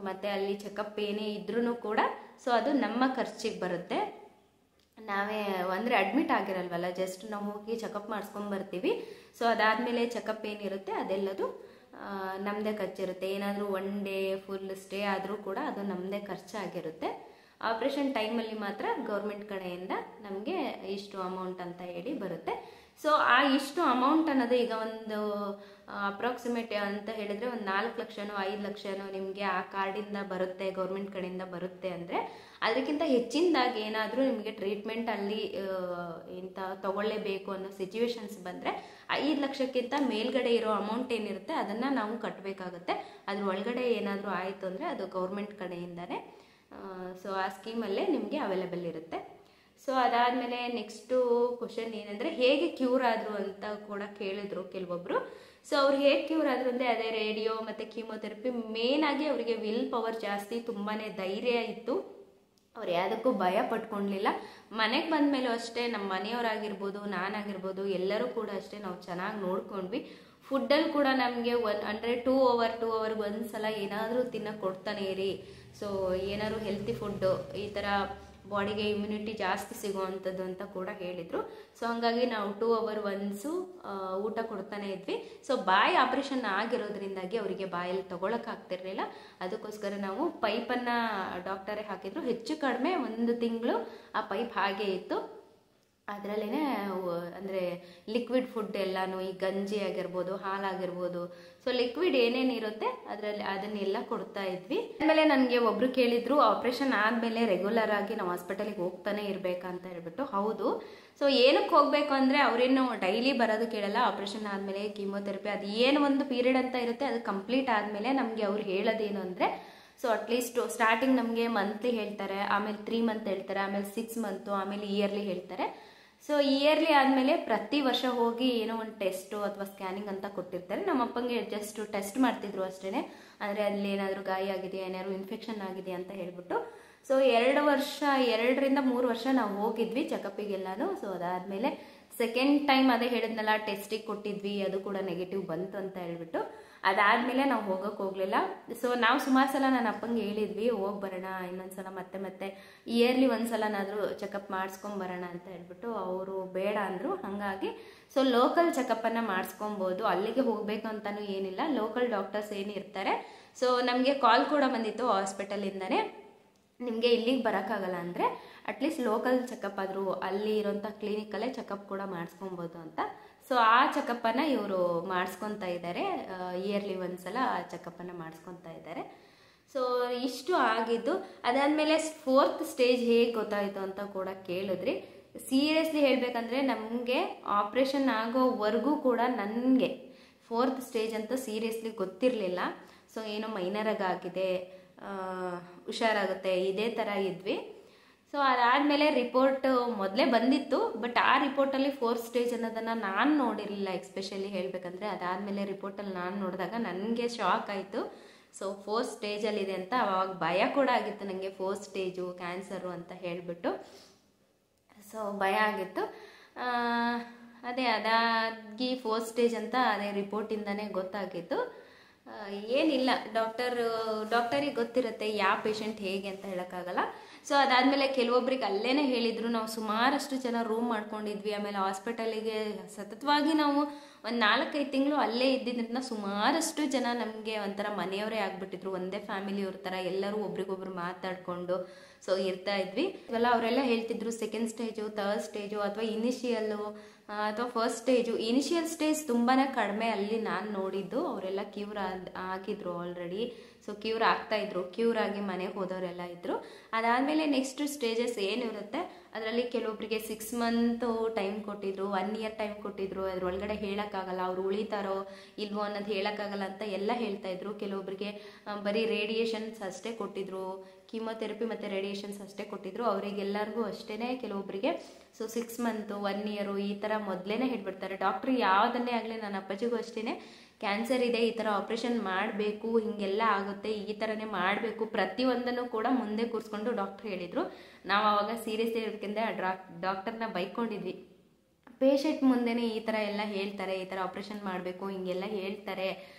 ಮತ್ತು ಅಲ್ಲಿ ಚೆಕಪ್ ಏನೇ ಇದ್ರೂ ಕೂಡ ಸೊ ಅದು ನಮ್ಮ ಖರ್ಚಿಗೆ ಬರುತ್ತೆ. ನಾವೇ ಅಂದರೆ ಅಡ್ಮಿಟ್ ಆಗಿರಲ್ವಲ್ಲ, ಜಸ್ಟ್ ನಾವು ಹೋಗಿ ಚೆಕಪ್ ಮಾಡಿಸ್ಕೊಂಬರ್ತೀವಿ. ಸೊ ಅದಾದಮೇಲೆ ಚೆಕಪ್ ಏನಿರುತ್ತೆ ಅದೆಲ್ಲದು ನಮ್ಮದೇ ಖರ್ಚಿರುತ್ತೆ. ಏನಾದರೂ 1 day ಫುಲ್ ಸ್ಟೇ ಆದರೂ ಕೂಡ ಅದು ನಮ್ಮದೇ ಖರ್ಚಾಗಿರುತ್ತೆ. ಆಪ್ರೇಷನ್ ಟೈಮಲ್ಲಿ ಮಾತ್ರ ಗೌರ್ಮೆಂಟ್ ಕಡೆಯಿಂದ ನಮಗೆ ಇಷ್ಟು ಅಮೌಂಟ್ ಅಂತ ಹೇಳಿ ಬರುತ್ತೆ. ಸೊ ಆ ಇಷ್ಟು ಅಮೌಂಟ್ ಅನ್ನೋದು ಈಗ ಒಂದು ಅಪ್ರಾಕ್ಸಿಮೇಟ್ ಅಂತ ಹೇಳಿದರೆ ಒಂದು 4 ಲಕ್ಷನೋ 5 ಲಕ್ಷನೋ ನಿಮಗೆ ಆ ಕಾರ್ಡಿಂದ ಬರುತ್ತೆ, ಗೌರ್ಮೆಂಟ್ ಕಡೆಯಿಂದ ಬರುತ್ತೆ ಅಂದರೆ ಅದಕ್ಕಿಂತ ಹೆಚ್ಚಿನದಾಗಿ ಏನಾದರೂ ನಿಮಗೆ ಟ್ರೀಟ್ಮೆಂಟ್ ಅಲ್ಲಿ ಇಂಥ ತಗೊಳ್ಳೇಬೇಕು ಅನ್ನೋ ಸಿಚುವೇಶನ್ಸ್ ಬಂದರೆ 5 ಲಕ್ಷಕ್ಕಿಂತ ಮೇಲ್ಗಡೆ ಇರೋ ಅಮೌಂಟ್ ಏನಿರುತ್ತೆ ಅದನ್ನು ನಾವು ಕಟ್ಟಬೇಕಾಗುತ್ತೆ. ಅದ್ರ ಒಳಗಡೆ ಏನಾದರೂ ಆಯಿತು ಅಂದರೆ ಅದು ಗೌರ್ಮೆಂಟ್ ಕಡೆಯಿಂದನೇ ಸೊ ಆ ಸ್ಕೀಮಲ್ಲೇ ನಿಮಗೆ ಅವೈಲೇಬಲ್ ಇರುತ್ತೆ. ಸೊ ಅದಾದಮೇಲೆ ನೆಕ್ಸ್ಟು ಕ್ವಶನ್ ಏನಂದರೆ ಹೇಗೆ ಕ್ಯೂರ್ ಆದರು ಅಂತ ಕೂಡ ಕೇಳಿದ್ರು ಕೆಲವೊಬ್ಬರು. ಸೊ ಅವ್ರು ಹೇಗೆ ಕ್ಯೂರ್ ಆದರು ಅಂದರೆ ಅದೇ ರೇಡಿಯೋ ಮತ್ತು ಕೀಮೋಥೆರಪಿ. ಮೇನಾಗಿ ಅವರಿಗೆ ವಿಲ್ ಪವರ್ ಜಾಸ್ತಿ, ತುಂಬಾ ಧೈರ್ಯ ಇತ್ತು. ಅವ್ರು ಯಾವುದಕ್ಕೂ ಭಯ ಪಟ್ಕೊಳ್ಲಿಲ್ಲ. ಮನೆಗೆ ಬಂದ ಮೇಲೂ ಅಷ್ಟೇ ನಮ್ಮ ಮನೆಯವರಾಗಿರ್ಬೋದು, ನಾನಾಗಿರ್ಬೋದು, ಎಲ್ಲರೂ ಕೂಡ ಅಷ್ಟೇ ನಾವು ಚೆನ್ನಾಗಿ ನೋಡ್ಕೊಂಡ್ವಿ. ಫುಡ್ಡಲ್ಲಿ ಕೂಡ ನಮಗೆ ಅಂದರೆ 2 hours ಒಂದು ಸಲ ಏನಾದರೂ ತಿನ್ನೋಕೆ ಕೊಡ್ತಾನೆ ಇರಿ. ಸೊ ಏನಾದ್ರು ಹೆಲ್ತಿ ಫುಡ್ಡು ಈ ಥರ ಬಾಡಿಗೆ ಇಮ್ಯುನಿಟಿ ಜಾಸ್ತಿ ಸಿಗುವಂಥದ್ದು ಅಂತ ಕೂಡ ಹೇಳಿದರು. ಸೊ ಹಾಗಾಗಿ ನಾವು 2 hours once ಊಟ ಕೊಡ್ತಾನೆ ಇದ್ವಿ. ಸೊ ಬಾಯಿ ಆಪ್ರೇಷನ್ ಆಗಿರೋದ್ರಿಂದಾಗಿ ಅವರಿಗೆ ಬಾಯಲ್ಲಿ ತೊಗೊಳಕ್ಕಾಗ್ತಿರ್ಲಿಲ್ಲ. ಅದಕ್ಕೋಸ್ಕರ ನಾವು ಪೈಪನ್ನು ಡಾಕ್ಟರೇ ಹಾಕಿದ್ರು. ಹೆಚ್ಚು ಕಡಿಮೆ 1 ತಿಂಗಳು ಆ ಪೈಪ್ ಹಾಗೇ ಇತ್ತು. ಅದರಲ್ಲೇ ಅಂದರೆ ಲಿಕ್ವಿಡ್ ಫುಡ್ ಎಲ್ಲನೂ ಈ ಗಂಜಿ ಆಗಿರ್ಬೋದು, ಹಾಲಾಗಿರ್ಬೋದು, ಸೊ ಲಿಕ್ವಿಡ್ ಏನೇನಿರುತ್ತೆ ಅದರಲ್ಲಿ ಅದನ್ನೆಲ್ಲ ಕೊಡ್ತಾ ಇದ್ವಿ. ಆಮೇಲೆ ನನಗೆ ಒಬ್ರು ಕೇಳಿದ್ರು ಆಪ್ರೇಷನ್ ಆದಮೇಲೆ ರೆಗ್ಯುಲರ್ ಆಗಿ ನಾವು ಹಾಸ್ಪಿಟಲಿಗೆ ಹೋಗ್ತಾನೆ ಇರಬೇಕಂತ ಹೇಳ್ಬಿಟ್ಟು. ಹೌದು. ಸೊ ಏನಕ್ಕೆ ಹೋಗಬೇಕು ಅಂದರೆ ಅವರೇನು ಡೈಲಿ ಬರೋದು ಕೇಳಲ್ಲ. ಆಪ್ರೇಷನ್ ಆದಮೇಲೆ ಕೀಮೋಥೆರಪಿ ಅದು ಏನು ಒಂದು ಪೀರಿಯಡ್ ಅಂತ ಇರುತ್ತೆ ಅದು ಕಂಪ್ಲೀಟ್ ಆದಮೇಲೆ ನಮಗೆ ಅವ್ರು ಹೇಳೋದೇನು ಅಂದರೆ ಸೊ ಅಟ್ಲೀಸ್ಟ್ ಸ್ಟಾರ್ಟಿಂಗ್ ನಮಗೆ ಮಂತ್ಲಿ ಹೇಳ್ತಾರೆ, ಆಮೇಲೆ 3 months ಹೇಳ್ತಾರೆ, ಆಮೇಲೆ 6 months, ಆಮೇಲೆ ಇಯರ್ಲಿ ಹೇಳ್ತಾರೆ. ಸೊ ಇಯರ್ಲಿ ಆದಮೇಲೆ ಪ್ರತಿ ವರ್ಷ ಹೋಗಿ ಏನೋ ಒಂದು ಟೆಸ್ಟು ಅಥವಾ ಸ್ಕ್ಯಾನಿಂಗ್ ಅಂತ ಕೊಟ್ಟಿರ್ತಾರೆ. ನಮ್ಮ ಅಪ್ಪಂಗೆ ಜಸ್ಟ್ ಟೆಸ್ಟ್ ಮಾಡ್ತಿದ್ರು ಅಷ್ಟೇ. ಅಂದರೆ ಅಲ್ಲಿ ಏನಾದರೂ ಗಾಯ ಆಗಿದೆಯಾ, ಏನಾದ್ರು ಇನ್ಫೆಕ್ಷನ್ ಆಗಿದೆಯಾ ಅಂತ ಹೇಳ್ಬಿಟ್ಟು. ಸೊ 2 ರಿಂದ 3 ವರ್ಷ ನಾವು ಹೋಗಿದ್ವಿ ಚೆಕಪ್ಪಿಗೆಲ್ಲಾನು. ಸೊ ಅದಾದಮೇಲೆ ಸೆಕೆಂಡ್ ಟೈಮ್ ಅದೇ ಹೇಳಿದ್ನಲ್ಲ ಟೆಸ್ಟಿಗೆ ಕೊಟ್ಟಿದ್ವಿ, ಅದು ಕೂಡ ನೆಗೆಟಿವ್ ಬಂತು ಅಂತ ಹೇಳ್ಬಿಟ್ಟು ಅದಾದಮೇಲೆ ನಾವು ಹೋಗೋಕೆ ಹೋಗಲಿಲ್ಲ. ಸೊ ನಾವು ಸುಮಾರು ಸಲ ನನ್ನ ಅಪ್ಪಂಗೆ ಹೇಳಿದ್ವಿ ಹೋಗಿ ಬರೋಣ ಇನ್ನೊಂದ್ಸಲ ಮತ್ತೆ ಇಯರ್ಲಿ ಒಂದ್ಸಲನಾದರೂ ಚೆಕಪ್ ಮಾಡಿಸ್ಕೊಂಬರೋಣ ಅಂತ ಹೇಳ್ಬಿಟ್ಟು. ಅವರು ಬೇಡ ಅಂದರು. ಹಾಗಾಗಿ ಸೊ ಲೋಕಲ್ ಚೆಕಪ್ಪನ್ನು ಮಾಡಿಸ್ಕೊಬೋದು, ಅಲ್ಲಿಗೆ ಹೋಗಬೇಕು ಅಂತಲೂ ಏನಿಲ್ಲ. ಲೋಕಲ್ ಡಾಕ್ಟರ್ಸ್ ಏನಿರ್ತಾರೆ. ಸೊ ನಮಗೆ ಕಾಲ್ ಕೂಡ ಬಂದಿತ್ತು ಹಾಸ್ಪಿಟಲಿಂದನೇ, ನಿಮಗೆ ಇಲ್ಲಿಗೆ ಬರೋಕ್ಕಾಗಲ್ಲ ಅಂದರೆ ಅಟ್ಲೀಸ್ಟ್ ಲೋಕಲ್ ಚೆಕಪ್ ಆದರೂ ಅಲ್ಲಿ ಇರೋಂಥ ಕ್ಲಿನಿಕಲ್ಲೇ ಚೆಕಪ್ ಕೂಡ ಮಾಡಿಸ್ಕೊಬೋದು ಅಂತ. ಸೊ ಆ ಚೆಕಪ್ಪನ್ನು ಇವರು ಮಾಡಿಸ್ಕೊತಾ ಇದ್ದಾರೆ. ಇಯರ್ಲಿ ಒಂದ್ಸಲ ಆ ಚೆಕಪ್ಪನ್ನು ಮಾಡಿಸ್ಕೊತಾ ಇದ್ದಾರೆ. ಸೊ ಇಷ್ಟು ಆಗಿದ್ದು. ಅದಾದಮೇಲೆ 4th ಸ್ಟೇಜ್ ಹೇಗೆ ಗೊತ್ತಾಯಿತು ಅಂತ ಕೂಡ ಕೇಳಿದ್ರಿ. ಸೀರಿಯಸ್ಲಿ ಹೇಳಬೇಕಂದ್ರೆ ನಮಗೆ ಆಪ್ರೇಷನ್ ಆಗೋವರೆಗೂ ಕೂಡ ನನಗೆ 4th ಸ್ಟೇಜ್ ಅಂತ ಸೀರಿಯಸ್ಲಿ ಗೊತ್ತಿರಲಿಲ್ಲ. ಸೊ ಏನೋ ಮೈನರಾಗಿ ಆಗಿದೆ, ಹುಷಾರಾಗುತ್ತೆ, ಇದೇ ಥರ ಇದ್ವಿ. ಸೊ ಅದಾದಮೇಲೆ ರಿಪೋರ್ಟ್ ಮೊದಲೇ ಬಂದಿತ್ತು, ಬಟ್ ಆ ರಿಪೋರ್ಟಲ್ಲಿ 4th ಸ್ಟೇಜ್ ಅನ್ನೋದನ್ನು ನಾನು ನೋಡಿರಲಿಲ್ಲ. ಎಸ್ಪೆಷಲಿ ಹೇಳಬೇಕಂದ್ರೆ ಅದಾದಮೇಲೆ ರಿಪೋರ್ಟಲ್ಲಿ ನಾನು ನೋಡಿದಾಗ ನನಗೆ ಶಾಕ್ ಆಯಿತು. ಸೊ 4th ಸ್ಟೇಜಲ್ಲಿದೆ ಅಂತ. ಅವಾಗ ಭಯ ಕೂಡ ಆಗಿತ್ತು ನನಗೆ, 4th ಸ್ಟೇಜು ಕ್ಯಾನ್ಸರು ಅಂತ ಹೇಳಿಬಿಟ್ಟು. ಸೊ ಭಯ ಆಗಿತ್ತು. ಅದಾಗಿ 4th ಸ್ಟೇಜ್ ಅಂತ ಅದೇ ರಿಪೋರ್ಟಿಂದನೇ ಗೊತ್ತಾಗಿತ್ತು. ಏನಿಲ್ಲ, ಡಾಕ್ಟರಿಗೆ ಗೊತ್ತಿರುತ್ತೆ ಯಾವ ಪೇಷಂಟ್ ಹೇಗೆ ಅಂತ ಹೇಳೋಕ್ಕಾಗಲ್ಲ. ಸೊ ಅದಾದಮೇಲೆ ಕೆಲವೊಬ್ರಿಗೆ ಅಲ್ಲೇ ಹೇಳಿದರು. ನಾವು ಸುಮಾರಷ್ಟು ಜನ ರೂಮ್ ಮಾಡ್ಕೊಂಡಿದ್ವಿ. ಆಮೇಲೆ ಹಾಸ್ಪಿಟಲಿಗೆ ಸತತವಾಗಿ ನಾವು ಒಂದು 4-5 ತಿಂಗಳು ಅಲ್ಲೇ ಇದ್ದಿದ್ದರಿಂದ ಸುಮಾರಷ್ಟು ಜನ ನಮಗೆ ಒಂಥರ ಮನೆಯವರೇ ಆಗಿಬಿಟ್ಟಿದ್ರು. ಒಂದೇ ಫ್ಯಾಮಿಲಿಯವ್ರ ಥರ ಎಲ್ಲರೂ ಒಬ್ರಿಗೊಬ್ರು ಮಾತಾಡಿಕೊಂಡು ಸೊ ಇರ್ತಾ ಇದ್ವಿ. ಇವೆಲ್ಲ ಅವರೆಲ್ಲ ಹೇಳ್ತಿದ್ರು 2nd ಸ್ಟೇಜು, 3rd ಸ್ಟೇಜು ಅಥವಾ ಇನಿಷಿಯಲ್ಲು ಅಥವಾ 1st ಸ್ಟೇಜು. ಇನಿಷಿಯಲ್ ಸ್ಟೇಜ್ ತುಂಬಾ ಕಡಿಮೆ ಅಲ್ಲಿ ನಾನು ನೋಡಿದ್ದು. ಅವರೆಲ್ಲ ಕ್ಯೂರ್ ಆಗಿದ್ರು ಆಲ್ರೆಡಿ. ಸೊ ಕ್ಯೂರ್ ಆಗ್ತಾಯಿದ್ರು, ಕ್ಯೂರ್ ಆಗಿ ಮನೆಗೆ ಹೋದವರೆಲ್ಲ ಇದ್ದರು. ಅದಾದಮೇಲೆ ನೆಕ್ಸ್ಟ್ ಸ್ಟೇಜಸ್ ಏನಿರುತ್ತೆ ಅದರಲ್ಲಿ ಕೆಲವೊಬ್ಬರಿಗೆ 6 ಮಂತ್ ಟೈಮ್ ಕೊಟ್ಟಿದ್ರು, 1 ಇಯರ್ ಟೈಮ್ ಕೊಟ್ಟಿದ್ರು. ಅದರೊಳಗಡೆ ಹೇಳೋಕ್ಕಾಗಲ್ಲ, ಅವ್ರು ಉಳಿತಾರೋ ಇಲ್ವೋ ಅನ್ನೋದು ಹೇಳೋಕ್ಕಾಗಲ್ಲ ಅಂತ ಎಲ್ಲ ಹೇಳ್ತಾಯಿದ್ರು. ಕೆಲವೊಬ್ಬರಿಗೆ ಬರೀ ರೇಡಿಯೇಷನ್ಸ್ ಅಷ್ಟೇ ಕೊಟ್ಟಿದ್ರು, ಕೀಮೊಥೆರಪಿ ಮತ್ತು ರೇಡಿಯೇಷನ್ಸ್ ಅಷ್ಟೇ ಕೊಟ್ಟಿದ್ರು. ಅವರಿಗೆಲ್ಲರಿಗೂ ಅಷ್ಟೇ ಕೆಲವೊಬ್ಬರಿಗೆ ಸೊ 6 ಮಂತು 1 ಇಯರು ಈ ಥರ ಮೊದಲೇ ಹೇಳ್ಬಿಡ್ತಾರೆ. ಡಾಕ್ಟ್ರು ಯಾವುದನ್ನೇ ಆಗಲಿ, ನನ್ನ ಅಪ್ಪಾಜಿಗೂ ಅಷ್ಟೇ ಕ್ಯಾನ್ಸರ್ ಇದೆ, ಈ ಥರ ಆಪ್ರೇಷನ್ ಮಾಡಬೇಕು, ಹೀಗೆಲ್ಲ ಆಗುತ್ತೆ, ಈ ಥರನೇ ಮಾಡಬೇಕು, ಪ್ರತಿಯೊಂದನ್ನು ಕೂಡ ಮುಂದೆ ಕೂರಿಸ್ಕೊಂಡು ಡಾಕ್ಟ್ರು ಹೇಳಿದರು. ನಾವು ಆವಾಗ ಸೀರಿಯಸ್ ಇರೋದಕ್ಕಿಂತ ಡಾಕ್ಟರ್ನ ಬೈಕೊಂಡಿದ್ವಿ. ಪೇಷಂಟ್ ಮುಂದೆನೇ ಈ ಥರ ಎಲ್ಲ ಹೇಳ್ತಾರೆ, ಈ ಥರ ಆಪ್ರೇಷನ್ ಮಾಡಬೇಕು ಹೀಗೆಲ್ಲ ಹೇಳ್ತಾರೆ.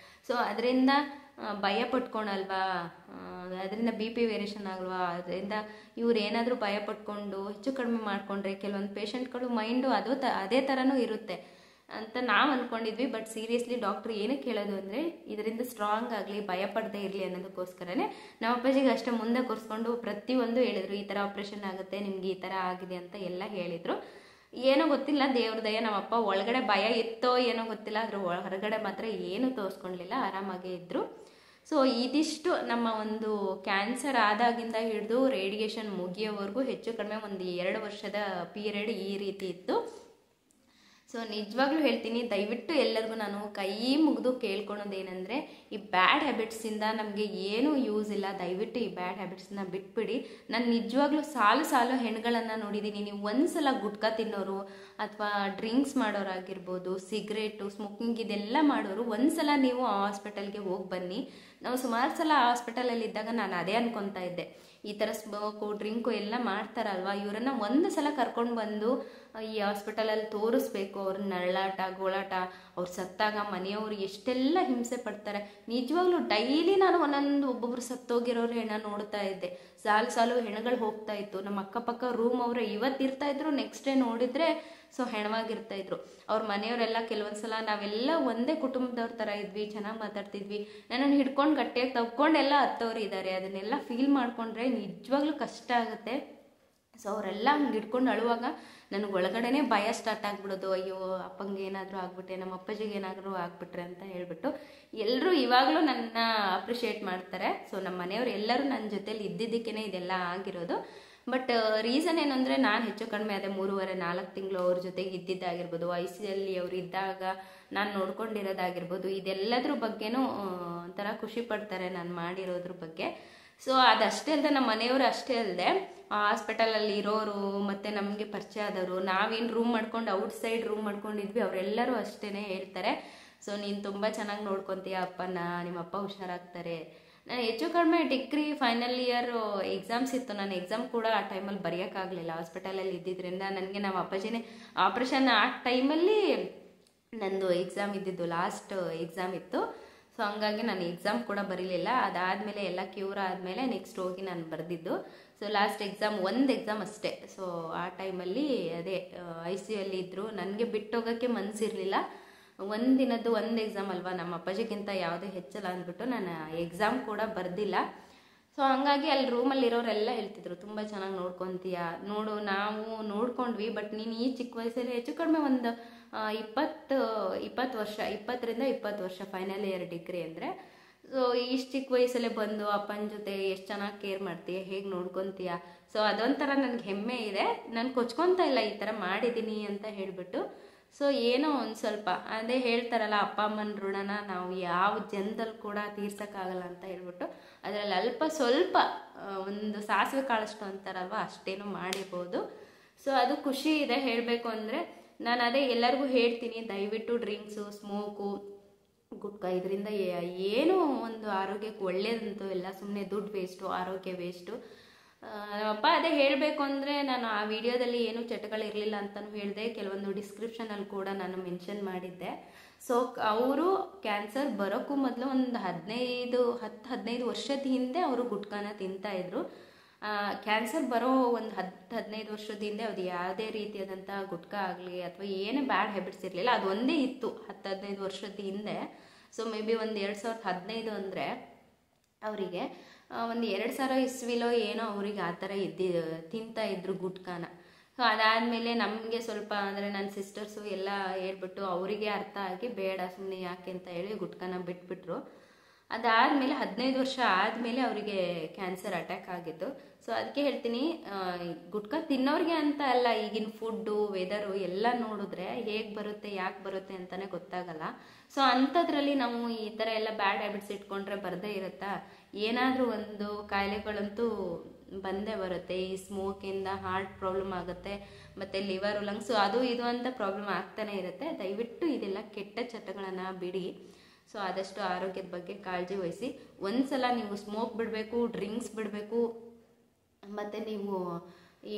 ಸೊ ಅದರಿಂದ ಭಯ ಪಟ್ಕೊಳಲ್ವಾ, ಅದರಿಂದ BP ವೇರಿಯೇಷನ್ ಆಗಲ್ವಾ, ಅದರಿಂದ ಇವ್ರು ಏನಾದರೂ ಭಯ ಪಟ್ಕೊಂಡು ಹೆಚ್ಚು ಕಡಿಮೆ ಮಾಡಿಕೊಂಡ್ರೆ ಕೆಲವೊಂದು ಪೇಷಂಟ್ಗಳು ಮೈಂಡು ಅದೇ ಥರನೂ ಇರುತ್ತೆ ಅಂತ ನಾವು ಅಂದ್ಕೊಂಡಿದ್ವಿ. ಬಟ್ ಸೀರಿಯಸ್ಲಿ ಡಾಕ್ಟ್ರು ಏನಕ್ಕೆ ಹೇಳೋದು ಅಂದರೆ ಇದರಿಂದ ಸ್ಟ್ರಾಂಗ್ ಆಗಲಿ, ಭಯ ಪಡದೇ ಇರಲಿ ಅನ್ನೋದಕ್ಕೋಸ್ಕರನೇ ನಮ್ಮ ಅಪ್ಪಾಜಿಗೆ ಅಷ್ಟೇ ಮುಂದೆ ಕೂರಿಸ್ಕೊಂಡು ಪ್ರತಿಯೊಂದು ಹೇಳಿದರು. ಈ ಥರ ಆಪ್ರೇಷನ್ ಆಗುತ್ತೆ, ನಿಮ್ಗೆ ಈ ಥರ ಆಗಿದೆ ಅಂತ ಎಲ್ಲ ಹೇಳಿದರು. ಏನೋ ಗೊತ್ತಿಲ್ಲ, ದೇವ್ರ ದಯ, ನಮ್ಮಪ್ಪ ಒಳಗಡೆ ಭಯ ಇತ್ತೋ ಏನೋ ಗೊತ್ತಿಲ್ಲ, ಅದ್ರ ಹೊರಗಡೆ ಮಾತ್ರ ಏನೂ ತೋರಿಸ್ಕೊಳ್ಲಿಲ್ಲ, ಆರಾಮಾಗೇ ಇದ್ದರು. ಸೊ ಇದಿಷ್ಟು ನಮ್ಮ ಒಂದು ಕ್ಯಾನ್ಸರ್ ಆದಾಗಿಂದ ಹಿಡಿದು ರೇಡಿಯೇಷನ್ ಮುಗಿಯೋವರೆಗೂ ಹೆಚ್ಚು ಕಡಿಮೆ ಒಂದು 2 ವರ್ಷದ ಪೀರಿಯಡ್ ಈ ರೀತಿ ಇತ್ತು. ಸೊ ನಿಜವಾಗ್ಲೂ ಹೇಳ್ತೀನಿ, ದಯವಿಟ್ಟು ಎಲ್ಲರಿಗೂ ನಾನು ಕೈ ಮುಗಿದು ಕೇಳ್ಕೊಳೋದೇನೆಂದರೆ, ಈ ಬ್ಯಾಡ್ ಹ್ಯಾಬಿಟ್ಸಿಂದ ನಮಗೆ ಏನೂ ಯೂಸ್ ಇಲ್ಲ. ದಯವಿಟ್ಟು ಈ ಬ್ಯಾಡ್ ಹ್ಯಾಬಿಟ್ಸನ್ನ ಬಿಟ್ಬಿಡಿ. ನಾನು ನಿಜವಾಗ್ಲೂ ಸಾಲು ಹೆಣ್ಗಳನ್ನು ನೋಡಿದ್ದೀನಿ. ನೀವು ಒಂದ್ಸಲ ಗುಟ್ಕಾ ತಿನ್ನೋರು ಅಥವಾ ಡ್ರಿಂಕ್ಸ್ ಮಾಡೋರಾಗಿರ್ಬೋದು, ಸಿಗರೇಟು, ಸ್ಮೋಕಿಂಗ್ ಇದೆಲ್ಲ ಮಾಡೋರು ಒಂದ್ಸಲ ನೀವು ಹಾಸ್ಪಿಟಲ್ಗೆ ಹೋಗಿ ಬನ್ನಿ. ನಾವು ಸುಮಾರು ಸಲ ಹಾಸ್ಪಿಟಲಲ್ಲಿ ಇದ್ದಾಗ ನಾನು ಅದೇ ಅನ್ಕೊತಾ ಇದ್ದೆ, ಈ ಥರ ಸ್ಮೋಕು ಡ್ರಿಂಕು ಎಲ್ಲ ಮಾಡ್ತಾರಲ್ವ, ಇವರನ್ನು ಒಂದು ಸಲ ಕರ್ಕೊಂಡು ಬಂದು ಈ ಹಾಸ್ಪಿಟಲಲ್ಲಿ ತೋರಿಸ್ಬೇಕು. ಅವ್ರ ನರಳಾಟ ಗೋಳಾಟ, ಅವ್ರು ಸತ್ತಾಗ ಮನೆಯವರು ಎಷ್ಟೆಲ್ಲ ಹಿಂಸೆ ಪಡ್ತಾರೆ. ನಿಜವಾಗ್ಲೂ ಡೈಲಿ ನಾನು ಒಬ್ಬೊಬ್ರು ಸತ್ತೋಗಿರೋರು ಹೆಣ ನೋಡ್ತಾ ಇದ್ದೆ. ಸಾಲು ಹೆಣಗಳು ಹೋಗ್ತಾ ಇತ್ತು. ನಮ್ಮ ಅಕ್ಕಪಕ್ಕ ರೂಮ್ ಅವರೇ ಇವತ್ತಿರ್ತಾ ಇದ್ರು, ನೆಕ್ಸ್ಟ್ ಡೇ ನೋಡಿದ್ರೆ ಸೊ ಹೆಣವಾಗಿರ್ತಾ ಇದ್ರು. ಅವ್ರ ಮನೆಯವರೆಲ್ಲ ಕೆಲವೊಂದ್ಸಲ ನಾವೆಲ್ಲ ಒಂದೇ ಕುಟುಂಬದವ್ರ ಥರ ಇದ್ವಿ, ಚೆನ್ನಾಗಿ ಮಾತಾಡ್ತಿದ್ವಿ. ನನ್ನನ್ನು ಹಿಡ್ಕೊಂಡು ಗಟ್ಟಿಯಾಗಿ ತಗೊಂಡೆಲ್ಲ ಹತ್ತವ್ರು ಇದ್ದಾರೆ. ಅದನ್ನೆಲ್ಲ ಫೀಲ್ ಮಾಡಿಕೊಂಡ್ರೆ ನಿಜವಾಗ್ಲೂ ಕಷ್ಟ ಆಗುತ್ತೆ. ಸೊ ಅವರೆಲ್ಲ ಹಂಗೆ ಹಿಡ್ಕೊಂಡು ಅಳುವಾಗ ನನಗೆ ಒಳಗಡೆನೇ ಭಯ ಸ್ಟಾರ್ಟ್ ಆಗಿಬಿಡೋದು. ಅಯ್ಯೋ ಅಪ್ಪಂಗೆ ಏನಾದರೂ ಆಗ್ಬಿಟ್ಟೆ, ನಮ್ಮ ಅಪ್ಪಾಜಿಗೆ ಏನಾದರೂ ಆಗ್ಬಿಟ್ರೆ ಅಂತ ಹೇಳ್ಬಿಟ್ಟು ಎಲ್ಲರೂ ಇವಾಗಲೂ ನನ್ನ ಅಪ್ರಿಷಿಯೇಟ್ ಮಾಡ್ತಾರೆ. ಸೊ ನಮ್ಮ ಮನೆಯವರು ಎಲ್ಲರೂ ನನ್ನ ಜೊತೆಲಿ ಇದ್ದಿದ್ದಕ್ಕೇ ಇದೆಲ್ಲ ಆಗಿರೋದು. ಬಟ್ ರೀಸನ್ ಏನಂದರೆ, ನಾನು ಹೆಚ್ಚು ಕಡಿಮೆ ಅದೇ 3-4 ತಿಂಗಳು ಅವ್ರ ಜೊತೆಗೆ ಇದ್ದಿದ್ದಾಗಿರ್ಬೋದು, ICUಲಿ ಅವ್ರು ಇದ್ದಾಗ ನಾನು ನೋಡ್ಕೊಂಡಿರೋದಾಗಿರ್ಬೋದು, ಇದೆಲ್ಲದ್ರ ಬಗ್ಗೆನೂ ಒಂಥರ ಖುಷಿ ಪಡ್ತಾರೆ ನಾನು ಮಾಡಿರೋದ್ರ ಬಗ್ಗೆ. ಸೊ ಅದಷ್ಟೇ ಅಲ್ಲದೆ ನಮ್ಮ ಮನೆಯವರು ಅಷ್ಟೇ ಅಲ್ಲದೆ ಹಾಸ್ಪಿಟಲಲ್ಲಿ ಇರೋರು ಮತ್ತು ನಮಗೆ ಪರಿಚಯ ಆದವರು, ನಾವೇನು ರೂಮ್ ಮಾಡ್ಕೊಂಡು ಔಟ್ಸೈಡ್ ರೂಮ್ ಮಾಡ್ಕೊಂಡಿದ್ವಿ, ಅವರೆಲ್ಲರೂ ಅಷ್ಟೇ ಹೇಳ್ತಾರೆ, ಸೊ ನೀನು ತುಂಬ ಚೆನ್ನಾಗಿ ನೋಡ್ಕೊತೀಯ ಅಪ್ಪನ, ನಿಮ್ಮಪ್ಪ ಹುಷಾರಾಗ್ತಾರೆ. ನಾನು ಹೆಚ್ಚು ಕಡಿಮೆ ಡಿಗ್ರಿ ಫೈನಲ್ ಇಯರ್ ಎಕ್ಸಾಮ್ಸ್ ಇತ್ತು. ನಾನು ಎಕ್ಸಾಮ್ ಕೂಡ ಆ ಟೈಮಲ್ಲಿ ಬರೆಯೋಕ್ಕಾಗಲಿಲ್ಲ, ಹಾಸ್ಪಿಟಲಲ್ಲಿ ಇದ್ದಿದ್ದರಿಂದ. ನನಗೆ ನಮ್ಮ ಅಪ್ಪಾಜಿನೇ ಆಪ್ರೇಷನ್ ಆ ಟೈಮಲ್ಲಿ ನಂದು ಎಕ್ಸಾಮ್ ಇದ್ದಿದ್ದು, ಲಾಸ್ಟ್ ಎಕ್ಸಾಮ್ ಇತ್ತು. ಸೊ ಹಂಗಾಗಿ ನಾನು ಎಕ್ಸಾಮ್ ಕೂಡ ಬರೀಲಿಲ್ಲ. ಅದಾದಮೇಲೆ ಎಲ್ಲ ಕ್ಯೂರ್ ಆದಮೇಲೆ ನೆಕ್ಸ್ಟ್ ಹೋಗಿ ನಾನು ಬರೆದಿದ್ದು. ಸೊ ಲಾಸ್ಟ್ ಎಕ್ಸಾಮ್ ಒಂದು ಎಕ್ಸಾಮ್ ಅಷ್ಟೇ. ಸೊ ಆ ಟೈಮಲ್ಲಿ ಅದೇ ICUಲಿ ಇದ್ದರು. ನನಗೆ ಬಿಟ್ಟೋಗೋಕ್ಕೆ ಮನಸ್ಸಿರಲಿಲ್ಲ. ಒಂದಿನದ್ದು ಒಂದು ಎಕ್ಸಾಮ್ ಅಲ್ವಾ, ನಮ್ಮ ಅಪ್ಪಾಜಿಗಿಂತ ಯಾವುದೇ ಹೆಚ್ಚಲ್ಲ ಅಂದ್ಬಿಟ್ಟು ನಾನು ಎಕ್ಸಾಮ್ ಕೂಡ ಬರೆದಿಲ್ಲ. ಸೊ ಹಂಗಾಗಿ ಅಲ್ಲಿ ರೂಮಲ್ಲಿರೋರೆಲ್ಲ ಹೇಳ್ತಿದ್ರು, ತುಂಬ ಚೆನ್ನಾಗಿ ನೋಡ್ಕೊತೀಯ, ನೋಡು ನಾವು ನೋಡ್ಕೊಂಡ್ವಿ, ಬಟ್ ನೀನು ಈ ಚಿಕ್ಕ ವಯಸ್ಸಲ್ಲಿ ಹೆಚ್ಚು ಕಡಿಮೆ ಒಂದು 20 ವರ್ಷ, 20ರಿಂದ 20 ವರ್ಷ ಫೈನಲ್ ಇಯರ್ ಡಿಗ್ರಿ ಅಂದರೆ. ಸೊ ಇಷ್ಟು ಚಿಕ್ಕ ವಯಸ್ಸಲ್ಲೇ ಬಂದು ಅಪ್ಪನ ಜೊತೆ ಎಷ್ಟು ಚೆನ್ನಾಗಿ ಕೇರ್ ಮಾಡ್ತೀಯ, ಹೇಗೆ ನೋಡ್ಕೊತೀಯ. ಸೊ ಅದೊಂಥರ ನನಗೆ ಹೆಮ್ಮೆ ಇದೆ. ನಾನು ಕೊಚ್ಕೊತಾ ಇಲ್ಲ ಈ ಥರ ಮಾಡಿದ್ದೀನಿ ಅಂತ ಹೇಳಿಬಿಟ್ಟು. ಸೊ ಏನೋ ಒಂದು ಸ್ವಲ್ಪ ಅದೇ ಹೇಳ್ತಾರಲ್ಲ, ಅಪ್ಪ ಅಮ್ಮನ ಋಣನ ನಾವು ಯಾವ ಜನ್ಮದಲ್ಲಿ ಕೂಡ ತೀರ್ಸೋಕ್ಕಾಗಲ್ಲ ಅಂತ ಹೇಳ್ಬಿಟ್ಟು ಅದರಲ್ಲಿ ಅಲ್ಪ ಸ್ವಲ್ಪ ಒಂದು ಸಾಸಿವೆ ಕಾಳಷ್ಟು ಅಂತಾರಲ್ವ, ಅಷ್ಟೇನೋ ಮಾಡಿರ್ಬೋದು. ಸೊ ಅದು ಖುಷಿ ಇದೆ ಹೇಳಬೇಕು ಅಂದರೆ. ನಾನು ಅದೇ ಎಲ್ಲರಿಗೂ ಹೇಳ್ತೀನಿ, ದಯವಿಟ್ಟು ಡ್ರಿಂಕ್ಸು, ಸ್ಮೋಕು, ಗುಟ್ಕಾ ಇದರಿಂದ ಏನೂ ಒಂದು ಆರೋಗ್ಯಕ್ಕೆ ಒಳ್ಳೇದಂತೂ ಇಲ್ಲ. ಸುಮ್ಮನೆ ದುಡ್ಡು ವೇಸ್ಟು, ಆರೋಗ್ಯ ವೇಸ್ಟು. ಅಪ್ಪ ಅದೇ ಹೇಳಬೇಕು ಅಂದರೆ, ನಾನು ಆ ವಿಡಿಯೋದಲ್ಲಿ ಏನೂ ಚಟಗಳಿರಲಿಲ್ಲ ಅಂತಲೂ ಹೇಳಿದೆ. ಕೆಲವೊಂದು ಡಿಸ್ಕ್ರಿಪ್ಷನಲ್ಲಿ ಕೂಡ ನಾನು ಮೆನ್ಷನ್ ಮಾಡಿದ್ದೆ. ಸೊ ಅವರು ಕ್ಯಾನ್ಸರ್ ಬರೋಕ್ಕೂ ಮೊದಲು ಒಂದು 10-15 ವರ್ಷದ ಹಿಂದೆ ಅವರು ಗುಟ್ಕಾನ ತಿಂತಾಯಿದ್ರು. ಕ್ಯಾನ್ಸರ್ ಬರೋ ಒಂದು 10-15 ವರ್ಷದ ಹಿಂದೆ ಅದು ಯಾವುದೇ ರೀತಿಯಾದಂಥ ಗುಟ್ಕಾ ಆಗಲಿ ಅಥವಾ ಏನೇ ಬ್ಯಾಡ್ ಹ್ಯಾಬಿಟ್ಸ್ ಇರಲಿಲ್ಲ, ಅದು ಒಂದೇ ಇತ್ತು 10-15 ವರ್ಷದ ಹಿಂದೆ. ಸೊ ಮೇ ಬಿ ಒಂದು 2015 ಅಂದರೆ ಅವರಿಗೆ ಒಂದು 2000 ಇಸ್ವಿಲೋ ಏನೋ ಅವ್ರಿಗೆ ಆ ಥರ ತಿಂತಾಯಿದ್ರು ಗುಟ್ಕಾನ. ಸೊ ಅದಾದಮೇಲೆ ನಮಗೆ ಸ್ವಲ್ಪ ಅಂದರೆ ನನ್ನ ಸಿಸ್ಟರ್ಸು ಎಲ್ಲ ಹೇಳ್ಬಿಟ್ಟು ಅವರಿಗೆ ಅರ್ಥ ಆಗಿ ಬೇಡ ಸುಮ್ಮನೆ ಯಾಕೆ ಅಂತ ಹೇಳಿ ಗುಟ್ಕಾನ ಬಿಟ್ಬಿಟ್ರು. ಅದಾದಮೇಲೆ 15 ವರ್ಷ ಆದಮೇಲೆ ಅವರಿಗೆ ಕ್ಯಾನ್ಸರ್ ಅಟ್ಯಾಕ್ ಆಗಿತ್ತು. ಸೊ ಅದಕ್ಕೆ ಹೇಳ್ತೀನಿ, ಗುಟ್ಕಾ ತಿನ್ನೋರಿಗೆ ಅಂತ ಅಲ್ಲ, ಈಗಿನ ಫುಡ್ಡು, ವೆದರು ಎಲ್ಲ ನೋಡಿದ್ರೆ ಹೇಗೆ ಬರುತ್ತೆ, ಯಾಕೆ ಬರುತ್ತೆ ಅಂತಲೇ ಗೊತ್ತಾಗಲ್ಲ. ಸೊ ಅಂಥದ್ರಲ್ಲಿ ನಾವು ಈ ಥರ ಎಲ್ಲ ಬ್ಯಾಡ್ ಹ್ಯಾಬಿಟ್ಸ್ ಇಟ್ಕೊಂಡ್ರೆ ಬರದೇ ಇರುತ್ತಾ? ಏನಾದರೂ ಒಂದು ಕಾಯಿಲೆಗಳಂತೂ ಬಂದೇ ಬರುತ್ತೆ. ಈ ಸ್ಮೋಕಿಂದ ಹಾರ್ಟ್ ಪ್ರಾಬ್ಲಮ್ ಆಗುತ್ತೆ, ಮತ್ತು ಲಿವರು, ಲಂಗ್ಸು, ಅದು ಇದು ಅಂತ ಪ್ರಾಬ್ಲಮ್ ಆಗ್ತಾನೆ ಇರುತ್ತೆ. ದಯವಿಟ್ಟು ಇದೆಲ್ಲ ಕೆಟ್ಟ ಚಟಗಳನ್ನು ಬಿಡಿ. ಸೊ ಆದಷ್ಟು ಆರೋಗ್ಯದ ಬಗ್ಗೆ ಕಾಳಜಿ ವಹಿಸಿ. ಒಂದ್ಸಲ ನೀವು ಸ್ಮೋಕ್ ಬಿಡಬೇಕು, ಡ್ರಿಂಕ್ಸ್ ಬಿಡಬೇಕು, ಮತ್ತು ನೀವು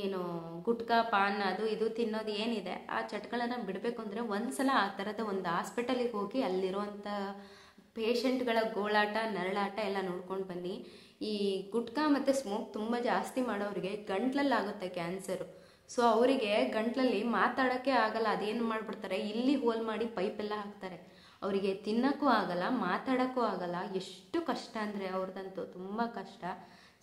ಏನು ಗುಟ್ಕಾ, ಪಾನ್ ಅದು ಇದು ತಿನ್ನೋದು ಏನಿದೆ ಆ ಚಟಗಳನ್ನು ಬಿಡಬೇಕು ಅಂದರೆ ಒಂದ್ಸಲ ಆ ಥರದ ಒಂದು ಹಾಸ್ಪಿಟಲಿಗೆ ಹೋಗಿ ಅಲ್ಲಿರುವಂಥ ಪೇಷಂಟ್ಗಳ ಗೋಳಾಟ, ನರಳಾಟ ಎಲ್ಲ ನೋಡ್ಕೊಂಡು ಬನ್ನಿ. ಈ ಗುಟ್ಕಾ ಮತ್ತು ಸ್ಮೋಕ್ ತುಂಬ ಜಾಸ್ತಿ ಮಾಡೋರಿಗೆ ಗಂಟ್ಲಲ್ಲಾಗುತ್ತೆ ಕ್ಯಾನ್ಸರು. ಸೊ ಅವರಿಗೆ ಗಂಟ್ಲಲ್ಲಿ ಮಾತಾಡೋಕ್ಕೆ ಆಗಲ್ಲ. ಅದೇನು ಮಾಡಿಬಿಡ್ತಾರೆ, ಇಲ್ಲಿ ಹೋಲ್ ಮಾಡಿ ಪೈಪೆಲ್ಲ ಹಾಕ್ತಾರೆ. ಅವರಿಗೆ ತಿನ್ನೋಕ್ಕೂ ಆಗಲ್ಲ, ಮಾತಾಡೋಕ್ಕೂ ಆಗಲ್ಲ. ಎಷ್ಟು ಕಷ್ಟ ಅಂದರೆ ಅವ್ರದ್ದಂತೂ ತುಂಬ ಕಷ್ಟ.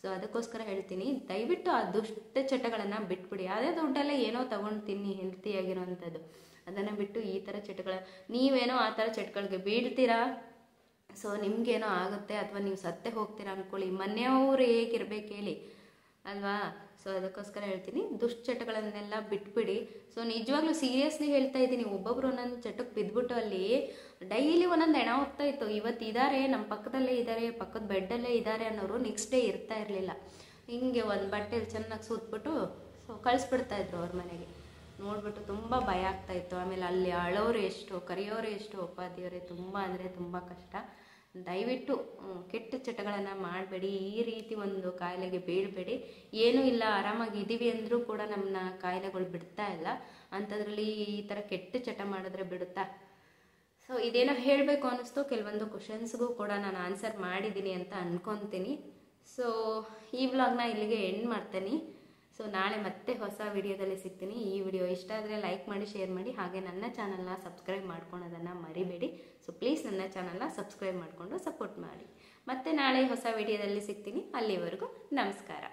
ಸೊ ಅದಕ್ಕೋಸ್ಕರ ಹೇಳ್ತೀನಿ, ದಯವಿಟ್ಟು ಆ ದುಷ್ಟ ಚಟಗಳನ್ನು ಬಿಟ್ಬಿಡಿ. ಅದೇ ದುಡ್ಡೆಲ್ಲ ಏನೋ ತೊಗೊಂಡು ತಿನ್ನಿ, ಹೆಲ್ತಿಯಾಗಿರೋವಂಥದ್ದು. ಅದನ್ನು ಬಿಟ್ಟು ಈ ಥರ ನೀವೇನೋ ಆ ಥರ ಚಟಗಳಿಗೆ ಬೀಳ್ತೀರಾ, ಸೊ ನಿಮಗೇನೋ ಆಗುತ್ತೆ ಅಥವಾ ನೀವು ಸತ್ತೇ ಹೋಗ್ತೀರಾ ಅಂದ್ಕೊಳ್ಳಿ. ಮನೆಯವರು ಹೇಗಿರ್ಬೇಕು ಹೇಳಿ ಅಲ್ವಾ? ಸೊ ಅದಕ್ಕೋಸ್ಕರ ಹೇಳ್ತೀನಿ, ದುಶ್ಚಟಗಳನ್ನೆಲ್ಲ ಬಿಟ್ಬಿಡಿ. ಸೊ ನಿಜವಾಗ್ಲೂ ಸೀರಿಯಸ್ಲಿ ಹೇಳ್ತಾ ಇದ್ದೀನಿ, ಒಬ್ಬೊಬ್ರು ಒಂದೊಂದು ಚಟಕ್ಕೆ ಬಿದ್ದುಬಿಟ್ಟು ಅಲ್ಲಿ ಡೈಲಿ ಒಂದೊಂದು ಹೆಣ ಹೋಗ್ತಾ ಇತ್ತು. ಇವತ್ತು ಇದ್ದಾರೆ, ನಮ್ಮ ಪಕ್ಕದಲ್ಲೇ ಇದ್ದಾರೆ, ಪಕ್ಕದ ಬೆಡ್ಡಲ್ಲೇ ಇದ್ದಾರೆ ಅನ್ನೋರು ನೆಕ್ಸ್ಟ್ ಡೇ ಇರ್ತಾ ಇರಲಿಲ್ಲ. ಹಿಂಗೆ ಒಂದು ಬಟ್ಟೆಲಿ ಚೆನ್ನಾಗಿ ಸೂತ್ಬಿಟ್ಟು ಸೊ ಕಳಿಸ್ಬಿಡ್ತಾಯಿದ್ರು ಅವ್ರ ಮನೆಗೆ. ನೋಡ್ಬಿಟ್ಟು ತುಂಬ ಭಯ ಆಗ್ತಾಯಿತ್ತು. ಆಮೇಲೆ ಅಲ್ಲಿ ಅಳೋರು ಎಷ್ಟು, ಕರೆಯೋರು ಎಷ್ಟು, ಉಪಾಧ್ಯವರೇ, ತುಂಬ ಅಂದರೆ ತುಂಬ ಕಷ್ಟ. ದಯವಿಟ್ಟು ಕೆಟ್ಟ ಚಟಗಳನ್ನು ಮಾಡಬೇಡಿ. ಈ ರೀತಿ ಒಂದು ಕಾಯಿಲೆಗೆ ಬೀಳಬೇಡಿ. ಏನೂ ಇಲ್ಲ, ಆರಾಮಾಗಿ ಇದ್ದೀವಿ ಅಂದರೂ ಕೂಡ ನಮ್ಮನ್ನ ಕಾಯಿಲೆಗಳು ಬಿಡ್ತಾ ಇಲ್ಲ. ಅಂಥದ್ರಲ್ಲಿ ಈ ಥರ ಕೆಟ್ಟ ಚಟ ಮಾಡಿದ್ರೆ ಬಿಡುತ್ತಾ? ಸೊ ಇದೇನೋ ಹೇಳಬೇಕು ಅನ್ನಿಸ್ತು. ಕೆಲವೊಂದು ಕ್ವಶನ್ಸ್ಗೂ ಕೂಡ ನಾನು ಆನ್ಸರ್ ಮಾಡಿದ್ದೀನಿ ಅಂತ ಅಂದ್ಕೊತೀನಿ. ಸೊ ಈ ವ್ಲಾಗ್ನ ಇಲ್ಲಿಗೆ ಎಂಡ್ ಮಾಡ್ತೀನಿ. ಸೊ ನಾಳೆ ಮತ್ತೆ ಹೊಸ ವಿಡಿಯೋದಲ್ಲಿ ಸಿಗ್ತೀನಿ. ಈ ವಿಡಿಯೋ ಇಷ್ಟ ಆದರೆ ಲೈಕ್ ಮಾಡಿ, ಶೇರ್ ಮಾಡಿ, ಹಾಗೆ ನನ್ನ ಚಾನಲ್ನ ಸಬ್ಸ್ಕ್ರೈಬ್ ಮಾಡ್ಕೊಳೋದನ್ನು ಮರಿಬೇಡಿ. ಸೊ ಪ್ಲೀಸ್ ನನ್ನ ಚಾನಲ್ನ ಸಬ್ಸ್ಕ್ರೈಬ್ ಮಾಡಿಕೊಂಡು ಸಪೋರ್ಟ್ ಮಾಡಿ. ಮತ್ತೆ ನಾಳೆ ಹೊಸ ವಿಡಿಯೋದಲ್ಲಿ ಸಿಗ್ತೀನಿ. ಅಲ್ಲಿವರೆಗೂ ನಮಸ್ಕಾರ.